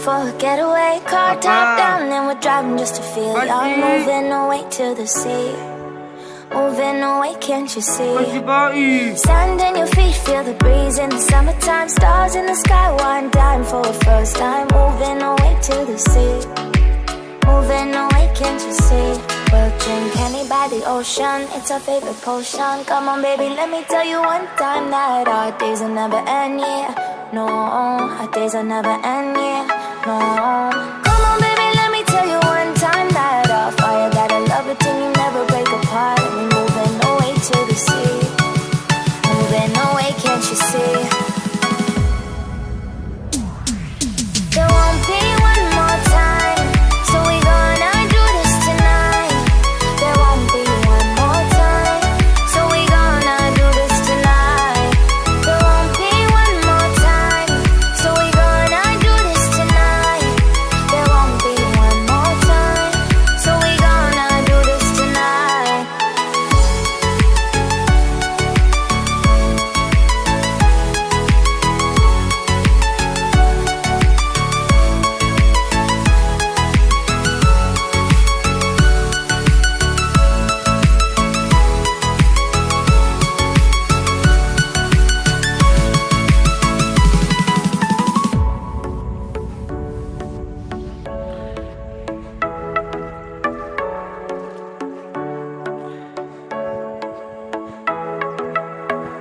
for a getaway. Car top down and we're driving just to feel young. Moving away to the sea, moving away, can't you see? Sand in your feet, feel the breeze in the summertime. Stars in the sky, one dime for a first time. Moving away to the sea, moving away, can't you see? We'll drink honey by the ocean, it's our favorite potion. Come on baby, let me tell you one time that our days will never end, yeah. No, our days will never end, yeah. No. Come on baby, let me tell you one time that our fire got a love it till you never break apart. And we're moving away to the sea, moving away, can't you see? There won't be one more time, so we gonna do this tonight. There won't be one more time, so we gonna do this tonight. There won't be one more time, so we gonna do this tonight. There won't be one more time, so we gonna do this tonight.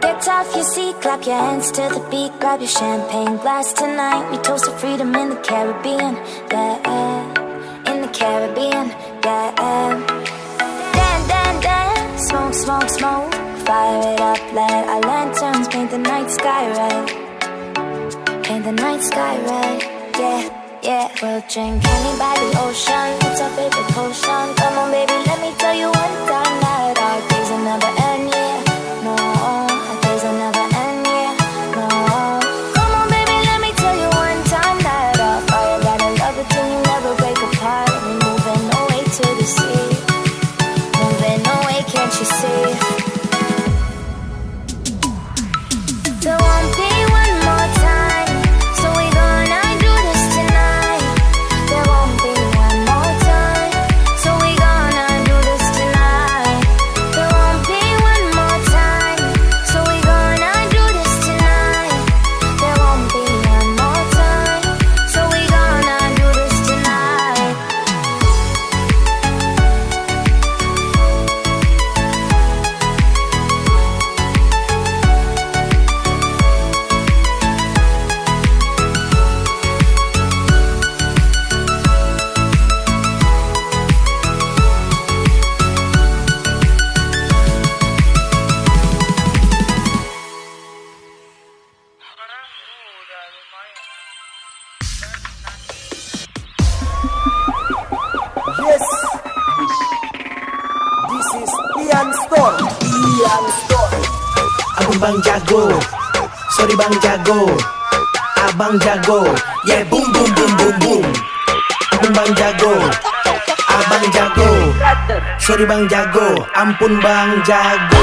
Get off your seat, clap your hands to the beat. Grab your champagne glass tonight. We toast to freedom in the Caribbean, yeah. In the Caribbean, yeah. Dan, dan, dan, smoke, smoke, smoke. Fire it up, let our lanterns paint the night sky red. Paint the night sky red, yeah, yeah. We'll drink honey by the ocean, it's our favorite potion. Come on baby, let me tell you one time that our days will never end, yeah. No, our days will never end, yeah. No. Come on baby, let me tell you one time that our fire got a love it till you never break apart. And we're moving away to the sea, moving away, can't you see? There won't be one more time, so we gonna do this tonight. There won't be one more time, so we gonna do this tonight. There won't be one more time, so we gonna do this tonight. There won't be one more time, so we gonna do this tonight. Yes, this is Ian Store. Ian Store. Abang bang jago, sorry bang jago, abang jago, yeah boom boom boom boom boom. Abang bang jago, abang jago, sorry bang jago, ampun bang jago.